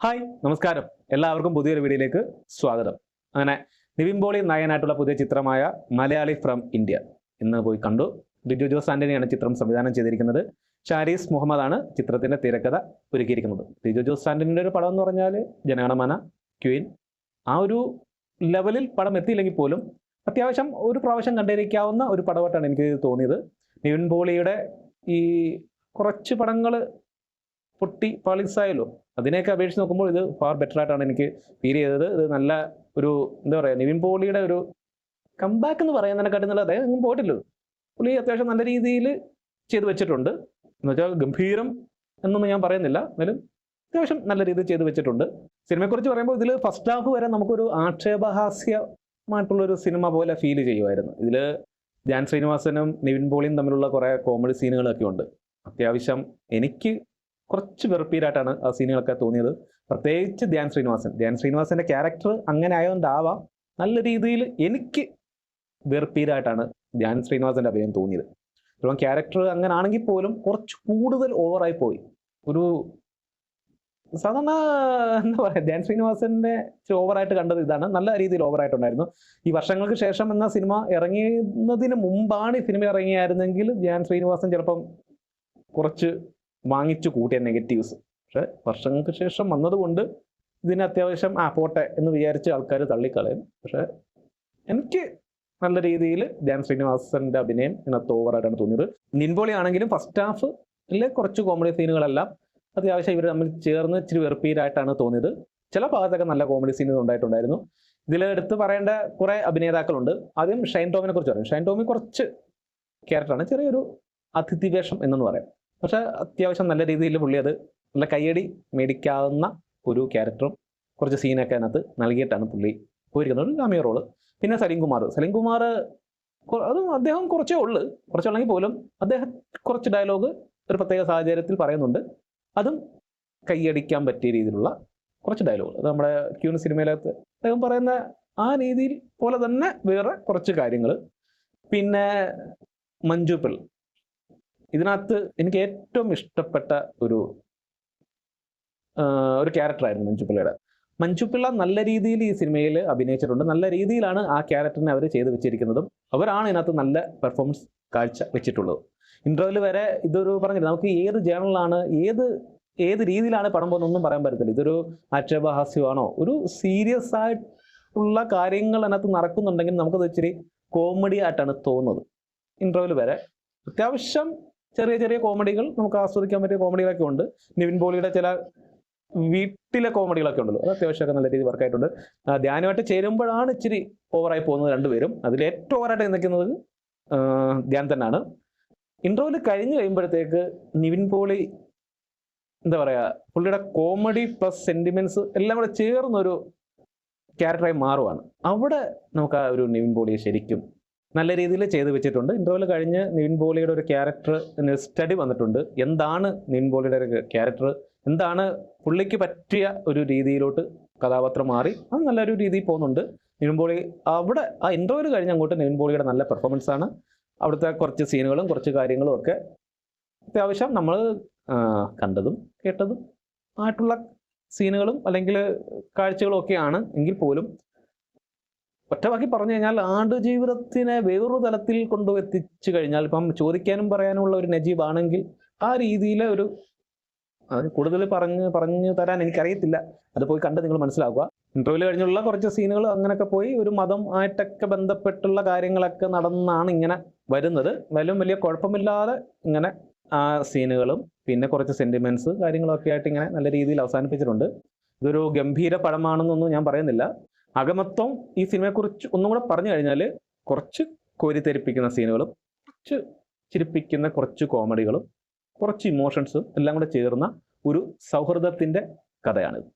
Hi നമസ്കാരം, എല്ലാവർക്കും പുതിയൊരു വീഡിയോയിലേക്ക് സ്വാഗതം. അങ്ങനെ നിവിൻ പോളി നായകനായിട്ടുള്ള പുതിയ ചിത്രമായ മലയാളി ഫ്രം ഇന്ത്യ ഇന്ന് പോയി കണ്ടു. ലിജോ ജോസ് ആന്റണിയാണ് ചിത്രം സംവിധാനം ചെയ്തിരിക്കുന്നത്. ഷാരീസ് മുഹമ്മദാണ് ചിത്രത്തിന്റെ തിരക്കഥ ഒരുക്കിയിരിക്കുന്നത്. ലിജോ ജോസ് ആന്റണിയുടെ ഒരു പടം എന്ന് പറഞ്ഞാൽ ജനഗണമന, ക്വീൻ, ആ ഒരു ലെവലിൽ പടം എത്തിയില്ലെങ്കിൽ പോലും അത്യാവശ്യം ഒരു പ്രാവശ്യം കണ്ടിരിക്കാവുന്ന ഒരു പടമായിട്ടാണ് എനിക്ക് തോന്നിയത്. നിവിൻ പോളിയുടെ ഈ കുറച്ച് പടങ്ങൾ പൊട്ടി പാളിസായല്ലോ, അതിനെയൊക്കെ അപേക്ഷിച്ച് നോക്കുമ്പോൾ ഇത് ഫാർ ബെറ്റർ ആയിട്ടാണ് എനിക്ക് ഫീൽ ചെയ്തത്. ഇത് നല്ല ഒരു എന്താ പറയുക, നിവിൻ പോളിയുടെ ഒരു കംബാക്ക് എന്ന് പറയുന്നതിനെക്കാട്ടി നല്ല അദ്ദേഹം ഒന്നും പോയിട്ടില്ലോ. പുള്ളി അത്യാവശ്യം നല്ല രീതിയിൽ ചെയ്തു വെച്ചിട്ടുണ്ട്. എന്ന് വെച്ചാൽ ഗംഭീരം എന്നൊന്നും ഞാൻ പറയുന്നില്ല, എന്നാലും അത്യാവശ്യം നല്ല രീതിയിൽ ചെയ്തു വെച്ചിട്ടുണ്ട്. സിനിമയെക്കുറിച്ച് പറയുമ്പോൾ ഇതിൽ ഫസ്റ്റ് ഹാഫ് വരെ നമുക്കൊരു ആക്ഷേപഹാസ്യമായിട്ടുള്ളൊരു സിനിമ പോലെ ഫീൽ ചെയ്യുമായിരുന്നു. ഇതിൽ ധ്യാൻ ശ്രീനിവാസനും നിവിൻ പോളിയും തമ്മിലുള്ള കുറേ കോമഡി സീനുകളൊക്കെ ഉണ്ട്. അത്യാവശ്യം എനിക്ക് കുറച്ച് വെറുപ്പീരായിട്ടാണ് ആ സീനുകളൊക്കെ തോന്നിയത്. പ്രത്യേകിച്ച് ധ്യാൻ ശ്രീനിവാസന്റെ ക്യാരക്ടർ അങ്ങനെ ആയതുകൊണ്ടാവാം നല്ല രീതിയിൽ എനിക്ക് വെറുപ്പീരായിട്ടാണ് ധ്യാൻ ശ്രീനിവാസന്റെ അഭിനയം തോന്നിയത്. ഇപ്പം ക്യാരക്ടർ അങ്ങനെ ആണെങ്കിൽ പോലും കുറച്ച് കൂടുതൽ ഓവറായി പോയി. ഒരു സാധാരണ എന്താ പറയുക, ധ്യാൻ ശ്രീനിവാസന്റെ ഓവറായിട്ട് കണ്ടത് ഇതാണ്. നല്ല രീതിയിൽ ഓവറായിട്ടുണ്ടായിരുന്നു. ഈ വർഷങ്ങൾക്ക് ശേഷം എന്ന സിനിമ ഇറങ്ങിയതിന് മുമ്പാണ് ഈ സിനിമ ഇറങ്ങിയായിരുന്നെങ്കിൽ ധ്യാൻ ശ്രീനിവാസൻ ചിലപ്പം കുറച്ച് വാങ്ങിച്ചു കൂട്ടിയ നെഗറ്റീവ്സ്. പക്ഷെ വർഷങ്ങൾക്ക് ശേഷം വന്നതുകൊണ്ട് ഇതിന് അത്യാവശ്യം പോട്ടെ എന്ന് വിചാരിച്ച് ആൾക്കാർ തള്ളിക്കളയും. പക്ഷെ എനിക്ക് നല്ല രീതിയിൽ ധ്യാൻ ശ്രീനിവാസന്റെ അഭിനയം ഇതിനകത്ത് ഓവറായിട്ടാണ് തോന്നിയത്. നിവിൻ പോളി ആണെങ്കിലും ഫസ്റ്റ് ഹാഫിലെ കുറച്ച് കോമഡി സീനുകളെല്ലാം അത്യാവശ്യം ഇവർ തമ്മിൽ ചേർന്ന് ഇച്ചിരി വെറുപ്പീരായിട്ടാണ് തോന്നിയത്. ചില ഭാഗത്തൊക്കെ നല്ല കോമഡി സീനുകൾ ഉണ്ടായിട്ടുണ്ടായിരുന്നു. ഇതിൽ എടുത്ത് പറയേണ്ട കുറേ അഭിനേതാക്കളുണ്ട്. ആദ്യം ഷൈൻ ടോമിനെ കുറിച്ച് പറയും. ഷൈൻ ടോമി കുറച്ച് ക്യാരക്ടറാണ്, ചെറിയൊരു അതിഥി വേഷം എന്നു പറയാം. പക്ഷെ അത്യാവശ്യം നല്ല രീതിയിൽ പുള്ളി അത് നല്ല കയ്യടി മേടിക്കാവുന്ന ഒരു ക്യാരക്ടറും കുറച്ച് സീനൊക്കെ അതിനകത്ത് നൽകിയിട്ടാണ് പുള്ളി പോയിരിക്കുന്നത്. ഒരു കാമിയോ റോള്. പിന്നെ സലീം കുമാർ അതും അദ്ദേഹം കുറച്ചുള്ളെങ്കിൽ പോലും അദ്ദേഹം കുറച്ച് ഡയലോഗ് ഒരു പ്രത്യേക സാഹചര്യത്തിൽ പറയുന്നുണ്ട്. അതും കയ്യടിക്കാൻ പറ്റിയ രീതിയിലുള്ള കുറച്ച് ഡയലോഗ്. അത് നമ്മുടെ ക്യൂൻ സിനിമയിലകത്ത് അദ്ദേഹം പറയുന്ന ആ രീതിയിൽ പോലെ തന്നെ വേറെ കുറച്ച് കാര്യങ്ങൾ. പിന്നെ മഞ്ജു പിള്ള, ഇതിനകത്ത് എനിക്ക് ഏറ്റവും ഇഷ്ടപ്പെട്ട ഒരു ക്യാരക്ടറായിരുന്നു മഞ്ജു പിള്ള നല്ല രീതിയിൽ ഈ സിനിമയിൽ അഭിനയിച്ചിട്ടുണ്ട്. നല്ല രീതിയിലാണ് ആ ക്യാരക്ടറിനെ അവർ ചെയ്തു വെച്ചിരിക്കുന്നതും അവരാണ് ഇതിനകത്ത് നല്ല പെർഫോമൻസ് കാഴ്ച വെച്ചിട്ടുള്ളത്. ഇന്റർവ്യൂവിൽ വരെ ഇതൊരു പറഞ്ഞില്ല, നമുക്ക് ഏത് ജേണലാണ് ഏത് രീതിയിലാണ് പടം പോകുന്നൊന്നും പറയാൻ പറ്റത്തില്ല. ഇതൊരു ആക്ഷേപഹാസ്യമാണോ, ഒരു സീരിയസ് ആയിട്ടുള്ള കാര്യങ്ങൾ അതിനകത്ത് നടക്കുന്നുണ്ടെങ്കിൽ നമുക്കത് ഇച്ചിരി കോമഡി ആയിട്ടാണ് തോന്നുന്നത്. ഇന്റർവ്യൂവിൽ വരെ അത്യാവശ്യം ചെറിയ ചെറിയ കോമഡികൾ നമുക്ക് ആസ്വദിക്കാൻ പറ്റിയ കോമഡികളൊക്കെ ഉണ്ട്. നിവിൻ പോളിയുടെ ചില വീട്ടിലെ കോമഡികളൊക്കെ ഉണ്ടല്ലോ, അത് അത്യാവശ്യമൊക്കെ നല്ല രീതിയിൽ വർക്കായിട്ടുണ്ട്. ധ്യാനുമായിട്ട് ചേരുമ്പോഴാണ് ഇച്ചിരി ഓവറായി പോകുന്നത് രണ്ടുപേരും. അതിൽ ഏറ്റവും ഓവറായിട്ട് നിൽക്കുന്നത് ധ്യാൻ തന്നെയാണ്. ഇന്റർവ്യൂവിൽ കഴിഞ്ഞ് കഴിയുമ്പോഴത്തേക്ക് നിവിൻ പോളി എന്താ പറയുക, പുള്ളിയുടെ കോമഡി പ്ലസ് സെന്റിമെന്റ്സ് എല്ലാം കൂടെ ചേർന്നൊരു ക്യാരക്ടറായി മാറുവാണ്. അവിടെ നമുക്ക് ആ ഒരു നിവിൻ പോളിയെ ശരിക്കും നല്ല രീതിയിൽ ചെയ്ത് വെച്ചിട്ടുണ്ട്. ഇന്റർവ്യൂവിൽ കഴിഞ്ഞ് നിവിൻ പോളിയുടെ ഒരു ക്യാരക്ടർ സ്റ്റഡി വന്നിട്ടുണ്ട്. എന്താണ് നിവിൻ പോളിയുടെ ഒരു ക്യാരക്ടർ, എന്താണ് പുള്ളിക്ക് പറ്റിയ ഒരു രീതിയിലോട്ട് കഥാപാത്രം മാറി, അത് നല്ലൊരു രീതിയിൽ പോകുന്നുണ്ട്. നിവിൻ പോളി അവിടെ ആ ഇന്റർവ്യൂവിൽ കഴിഞ്ഞ് അങ്ങോട്ട് നിവിൻ പോളിയുടെ നല്ല പെർഫോമൻസ് ആണ്. അവിടുത്തെ കുറച്ച് സീനുകളും കുറച്ച് കാര്യങ്ങളും ഒക്കെ അത്യാവശ്യം നമ്മൾ കണ്ടതും കേട്ടതും ആയിട്ടുള്ള സീനുകളും അല്ലെങ്കിൽ കാഴ്ചകളും ഒക്കെയാണ്. എങ്കിൽ പോലും ഒറ്റവാക്കി പറഞ്ഞു കഴിഞ്ഞാൽ ആടുജീവിതത്തിനെ വേറൊരു തലത്തിൽ കൊണ്ടുവെത്തിച്ചു കഴിഞ്ഞാൽ, ഇപ്പം ചോദിക്കാനും പറയാനുമുള്ള ഒരു നജീബ് ആണെങ്കിൽ ആ രീതിയിലെ ഒരു കൂടുതൽ പറഞ്ഞു തരാൻ എനിക്കറിയത്തില്ല. അത് പോയി കണ്ട് നിങ്ങൾ മനസ്സിലാക്കുക. ഇന്റർവ്യൂവിൽ കഴിഞ്ഞുള്ള കുറച്ച് സീനുകൾ അങ്ങനെയൊക്കെ പോയി ഒരു മതം ആയിട്ടൊക്കെ ബന്ധപ്പെട്ടുള്ള കാര്യങ്ങളൊക്കെ നടന്നാണ് ഇങ്ങനെ വരുന്നത്. വലിയ കുഴപ്പമില്ലാതെ ഇങ്ങനെ ആ സീനുകളും പിന്നെ കുറച്ച് സെന്റിമെന്റ്സ് കാര്യങ്ങളൊക്കെ ആയിട്ട് ഇങ്ങനെ നല്ല രീതിയിൽ അവസാനിപ്പിച്ചിട്ടുണ്ട്. ഇതൊരു ഗംഭീര പടമാണെന്നൊന്നും ഞാൻ പറയുന്നില്ല. അകമൊത്തം ഈ സിനിമയെക്കുറിച്ച് ഒന്നും കൂടെ പറഞ്ഞു കഴിഞ്ഞാൽ കുറച്ച് കോരിത്തെരിപ്പിക്കുന്ന സീനുകളും കുറച്ച് ചിരിപ്പിക്കുന്ന കുറച്ച് കോമഡികളും കുറച്ച് ഇമോഷൻസും എല്ലാം കൂടെ ചേർന്ന ഒരു സൗഹൃദത്തിൻ്റെ കഥയാണിത്.